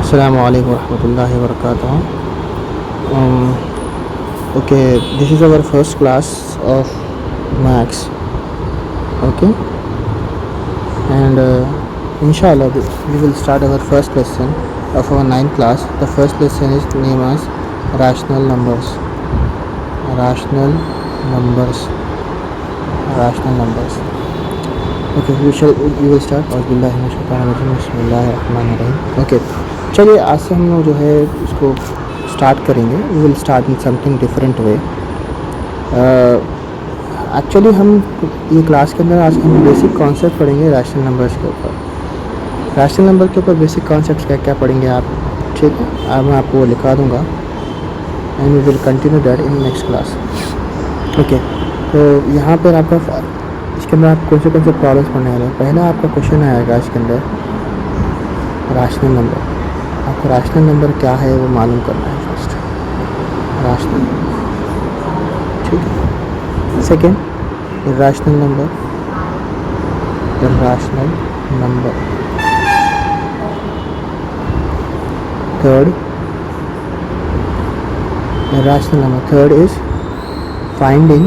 Assalamu alaikum warahmatullahi wabarakatuh. Okay, this is our first class of Max. Okay, and inshallah we will start our first lesson of our ninth class. The first lesson is named as rational numbers. Rational numbers. Rational numbers. Okay, we will start. Okay, चलिए आज से हम लोग जो है इसको start करेंगे. We will start in something different way. Actually हम ये क्लास के अंदर आज हम बेसिक कॉन्सेप्ट पढ़ेंगे रैशनल नंबर्स के ऊपर. रैशनल नंबर के ऊपर बेसिक कॉन्सेप्ट्स क्या क्या पढ़ेंगे आप, ठीक है. अब मैं आपको लिखा दूंगा and we will continue that in next class. Okay, तो यहाँ पर आपका इसके अंदर आप कौन से प्रॉब्लम्स पढ़ने वाले हैं. पहला आपका क्वेश्चन आएगा इसके अंदर रैशनल नंबर. आपको रैशनल नंबर क्या है वो मालूम करना है फर्स्ट. रैशनल, ठीक है. Second irrational number. Irrational number. Third irrational number. Third is finding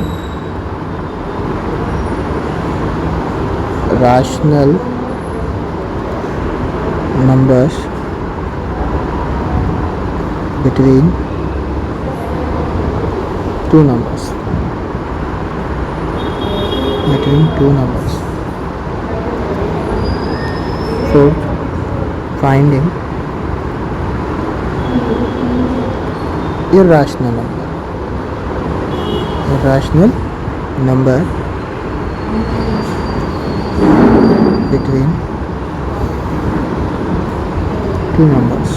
rational numbers between two numbers. Fourth, finding irrational number between two numbers.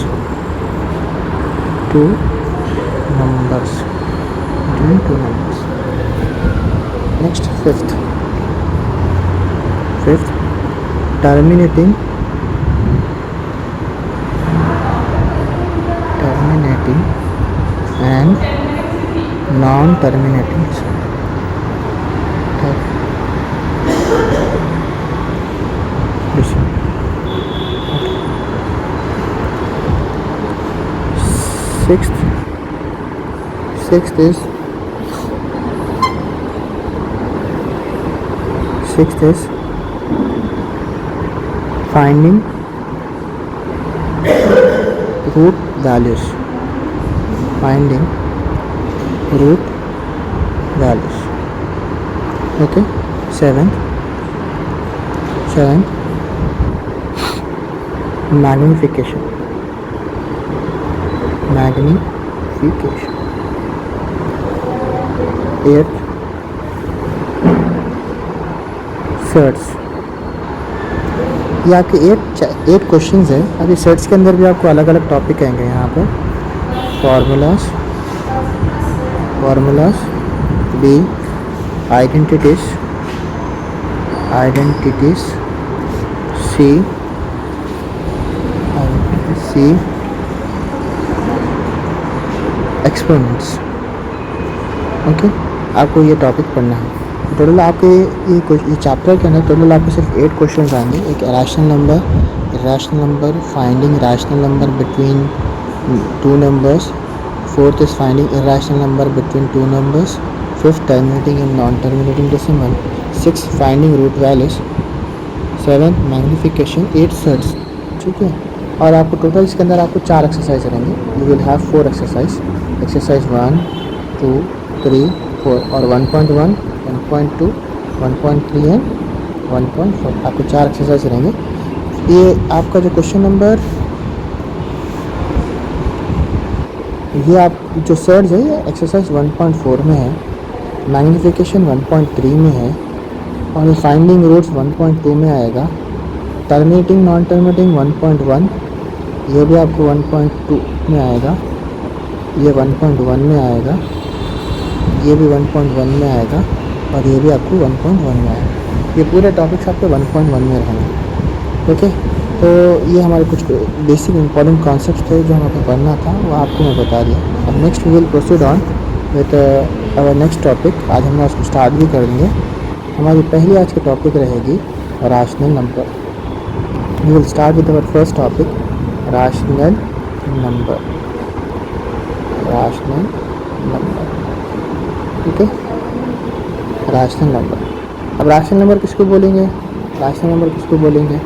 Next, fifth, terminating and non-terminating. Sixth is finding root values. Okay. Seventh, magnification. Eighth, search. ये आपके 8 questions है. अभी search के अंदर भी आपको अलग अलग टॉपिक आएंगे. यहाँ पर फार्मूलाज, बी आइडेंटिटीज, सी एक्सपेरिमेंट्स. ओके, आपको ये टॉपिक पढ़ना है. टोटल आपके ये चैप्टर के अंदर टोटल आपको सिर्फ 8 क्वेश्चंस आएंगे. एक rational number, finding rational number between two numbers. Fourth is finding irrational number between two numbers. Fifth terminating and non terminating decimal. Six finding root values. Seventh magnification. 8 search, ठीक है. और आपको total इसके अंदर आपको 4 exercise रहेंगे. You will have 4 exercise 1, 2, 3, 4 और 1.1, 1.2, 1.3 and 1.4. आपको 4 एक्सरसाइज रहेंगे. ये आपका जो क्वेश्चन नंबर, ये आप जो सर्च है ये एक्सरसाइज 1.4 में है. मैग्निफिकेशन 1.3 में है और फाइंडिंग रूट्स 1.2 में आएगा. टर्मिनेटिंग नॉन टर्मिनेटिंग 1.1, ये भी आपको 1.2 में आएगा. ये 1.1 में आएगा. ये भी 1.1 में आएगा और ये भी आपको 1.1 में आएगा. ये पूरे टॉपिक्स आपके 1.1 में रहेंगे. ओके, तो ये हमारे कुछ बेसिक इंपॉर्टेंट कॉन्सेप्ट्स थे जो हमें पढ़ना था, वो आपको मैं बता दिया. अब next we will proceed on with our next topic. आज हम उसको स्टार्ट भी कर देंगे. हमारी पहली आज की टॉपिक रहेगी rational number. We will start with our first topic, rational number, rational number, ठीक है, रैशनल नंबर। अब रैशनल नंबर किसको बोलेंगे? रैशनल नंबर किसको बोलेंगे?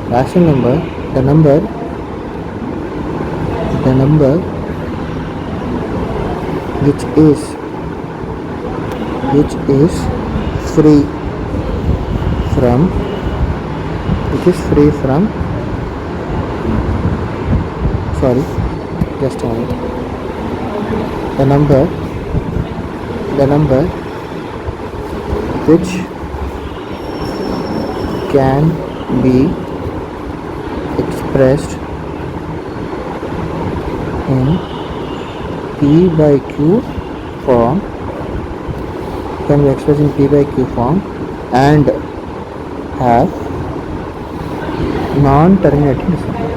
Rational number, the number which is free from sorry, just a minute. The number which can be expressed in P by Q form, and have non-terminating decimal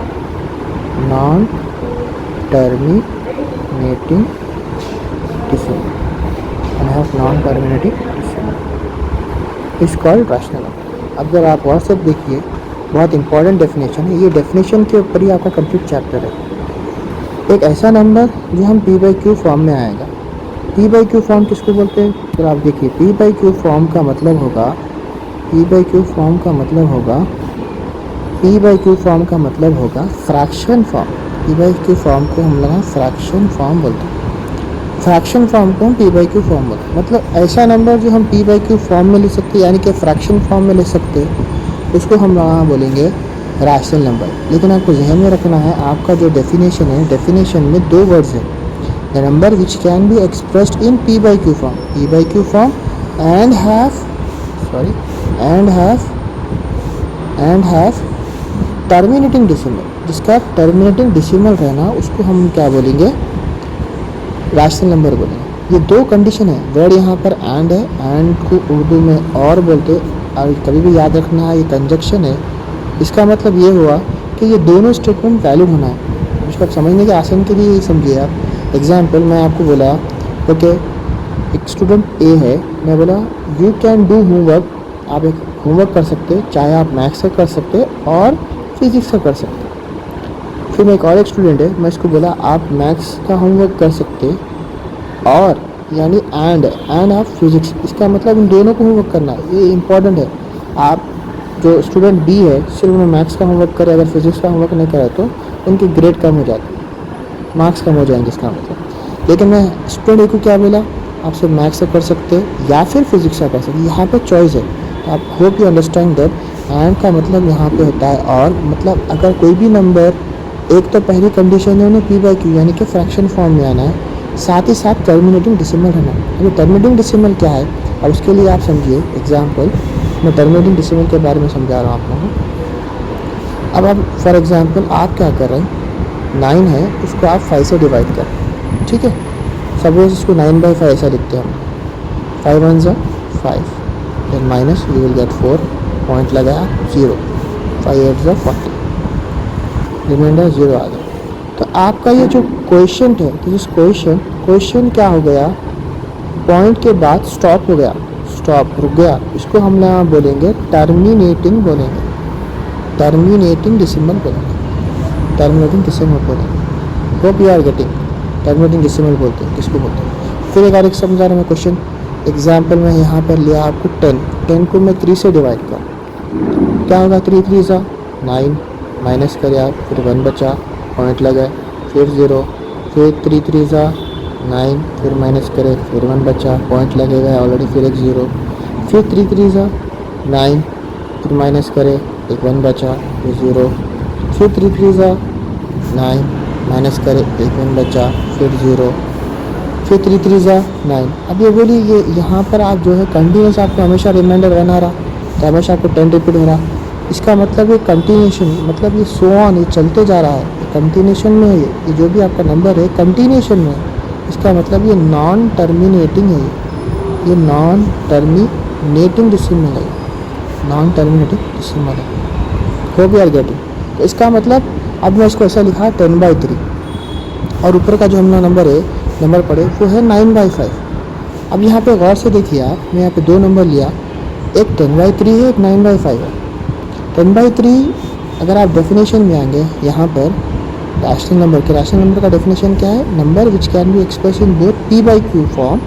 is called rational number। अब जब आप WhatsApp देखिए, बहुत important definition है, ये definition के ऊपर ही आपका कंप्लीट चैप्टर है। एक ऐसा नंबर जो हम P बाई Q फॉर्म में आएगा। P बाई Q फॉर्म किसको बोलते हैं? फिर आप देखिए, P बाई Q फॉर्म का मतलब होगा fraction form. P by Q form को हम लोग फ्रैक्शन फॉर्म बोलते हैं। फ्रैक्शन फॉर्म को हम P बाई Q फॉर्म बोलते हैं। मतलब ऐसा नंबर जो हम P बाई Q फॉर्म में लिख सकते हैं, यानी कि फ्रैक्शन फॉर्म में लिख सकते हैं, उसको हम लोग बोलेंगे रैशनल नंबर। लेकिन आपको ध्यान में रखना है, आपका जो डेफिनेशन है, डेफिनेशन में दो वर्ड्स है, the number which can be expressed in P by Q form and have terminating decimal. जिसका टर्मिनेटिंग डिसिमल रहना, उसको हम क्या बोलेंगे? रैशनल नंबर बोलेंगे। ये दो कंडीशन है। वर्ड यहाँ पर एंड है, एंड को उर्दू में और बोलते हैं, और कभी भी याद रखना है ये कंजक्शन है। इसका मतलब ये हुआ कि ये दोनों स्टेटमेंट वैलिड होना है। इसको आप समझने के आसान के लिए समझिए आप। एग्जाम्पल, मैं आपको बोला ओके, एक स्टूडेंट ए है, मैं बोला यू कैन डू होमवर्क, आप एक होमवर्क कर सकते, चाहे आप मैथ्स का कर सकते और फिजिक्स का कर सकते। फिर मैं एक और एक स्टूडेंट है, मैं इसको बोला आप मैथ्स का होमवर्क कर सकते और यानी एंड आप फिजिक्स। इसका मतलब इन दोनों को होमवर्क करना है, ये इंपॉर्टेंट है। आप जो स्टूडेंट बी है, सिर्फ वो मैथ्स का होमवर्क करे, अगर फिजिक्स का होमवर्क नहीं करे तो उनकी ग्रेड कम हो जाती है, मार्क्स कम हो जाएंगे इसका मतलब। लेकिन मैं स्टूडेंट ए को क्या बोला, आप सिर्फ मैथ्स का कर सकते या फिर फिजिक्स का कर सकते, यहाँ पे चॉइस है। तो आप hope you understand that and का मतलब यहाँ पे होता है और, मतलब अगर कोई भी नंबर, एक तो पहली कंडीशन है उन्हें P बाई Q यानी कि फ्रैक्शन फॉर्म में आना है, साथ ही साथ टर्मिनेटिंग डिसिमल रहना है। अभी टर्मिनेटिंग डिसिमल क्या है, और उसके लिए आप समझिए एग्जाम्पल, मैं टर्मिनेटिंग डिसिमल के बारे में समझा रहा हूँ आप लोगों को। अब आप फॉर एग्जाम्पल आप क्या कर रहे हैं, 9 है, उसको आप 5 से डिवाइड कर, ठीक है। सपोज इसको 9 बाई 5 ऐसा लिखते हैं हम, 5 1 ज़ा 5, then minus you will get 4, point लगाया 0, 5 8 ज़ा 40, रिमाइंडर 0 आ गया। तो आपका ये जो क्वेश्चन है, तो इस क्वेश्चन क्या हो गया, पॉइंट के बाद स्टॉप हो गया, स्टॉप रुक गया, इसको हम यहाँ बोलेंगे टर्मिनेटिंग डिसिमल बोलेंगे। Hope you are getting. Terminating decimal बोलते हैं, किसको बोलते हैं। फिर एक और एक समझा रहा मैं क्वेश्चन। एग्जाम्पल में यहाँ पर लिया आपको 10 को मैं 3 से डिवाइड कर, क्या होगा, 3 3 सा 9, माइनस करे आप, फिर 1 बचा, पॉइंट लगाए, फिर 0, फिर 3 3 सा 9, फिर माइनस करे, फिर 1 बचा, पॉइंट लगेगा ऑलरेडी, फिर एक 0, फिर 3 3 सा 9, फिर माइनस करे, एक 1 बचा, फिर 0, फिर 3 3 सा 9, माइनस करे, एक 1 बचा, फिर 0, फिर 3 3 सा 9। अब ये बोलिए, ये यहाँ पर आप जो है कंटिन्यूस आपको हमेशा रिमाइंडर रहना रहा, तो हमेशा आपको 10 रिपीट हो रहा। इसका मतलब ये कंटिन्यूशन, मतलब ये सो ऑन, ये चलते जा रहा है, कंटिन्यूशन में है। ये जो भी आपका नंबर है कंटिन्यूशन में है, इसका मतलब ये नॉन टर्मिनेटिंग है, ये नॉन टर्मिनेटिंग डिसिमल है, नॉन टर्मिनेटिंग डिसिमल है। Hope you are getting. तो इसका मतलब अब मैं इसको ऐसा लिखा 10 बाई 3, और ऊपर का जो हमारा नंबर पड़े वो है 9 बाई 5। अब यहाँ पे गौर से देखिए आप, मैं यहाँ पे दो नंबर लिया, एक 10 बाई 3 है, एक 9 बाई 5 है। 10 बाई 3 अगर आप डेफिनेशन में आएंगे, यहाँ पर रैशनल नंबर के रैशनल नंबर का डेफिनेशन क्या है? Number which can be express in both P by Q form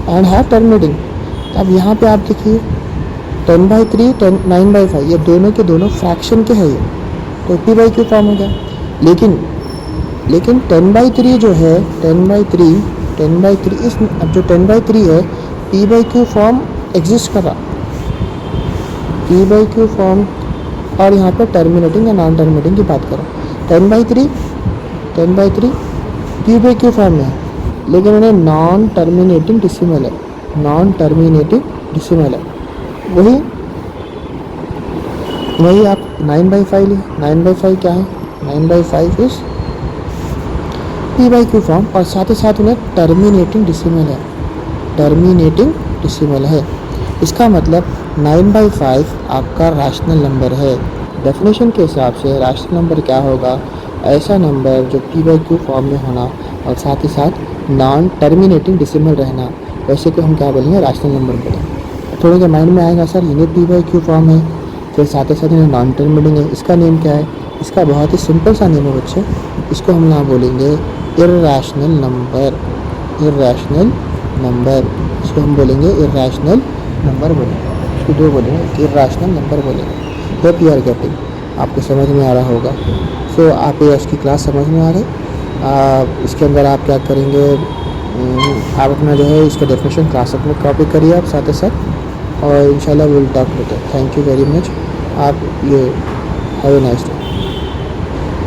and have terminating. अब यहाँ पे आप देखिए 10/3 9/5 ये दोनों के दोनों फ्रैक्शन के है, ये तो पी बाई क्यू फॉर्म हो गया। लेकिन 10/3 जो है 10/3 इस अब जो 10/3 है P by Q form exist कर रहा, पी बाई क्यू फॉर्म, और यहाँ पे टर्मिनेटिंग या नॉन टर्मिनेटिंग की बात करो। 10/3 पी बाई क्यू फॉर्म में है, लेकिन उन्हें नॉन टर्मिनेटिंग डिसिमल है, नॉन टर्मिनेटिंग डिसिमल है। वही आप 9/5 लिए, 9/5 क्या है? 9/5 is P by Q form, और साथ ही साथ उन्हें टर्मिनेटिंग डिसिमल है, टर्मिनेटिंग डिसिमल है। इसका मतलब 9/5 आपका रैशनल नंबर है। डेफिनेशन के हिसाब से रैशनल नंबर क्या होगा? ऐसा नंबर जो पी बाई क्यू फॉर्म में होना और साथ ही साथ नॉन टर्मिनेटिंग डिसिमल रहना, वैसे को हम क्या बोलेंगे? रैशनल नंबर बोलेंगे। थोड़े के माइंड में आएगा सर इन्हें पी बाई क्यू फॉर्म है, फिर साथ ही साथ इन्हें नॉन टर्मिनेटिंग है, इसका नेम क्या है? इसका बहुत ही सिंपल सा नेम है बच्चे, इसको हम ना बोलेंगे इर्रेशनल नंबर, इर्रेशनल नंबर, इसको हम बोलेंगे इर्रेशनल नंबर बोलेंगे, इसको दो बोलेंगे, इर्रेशनल नंबर बोलेंगे। होप यू आर गेटिंग, आपको समझ में आ रहा होगा। सो आप ये इसकी क्लास समझ में आ गई। इसके अंदर आप क्या करेंगे? आप अपना जो है इसका डेफिनेशन क्लास में कॉपी करिए आप साथ ही साथ, और इंशाल्लाह will talk later. Thank you very much. आप ये हैव ए नाइस डे।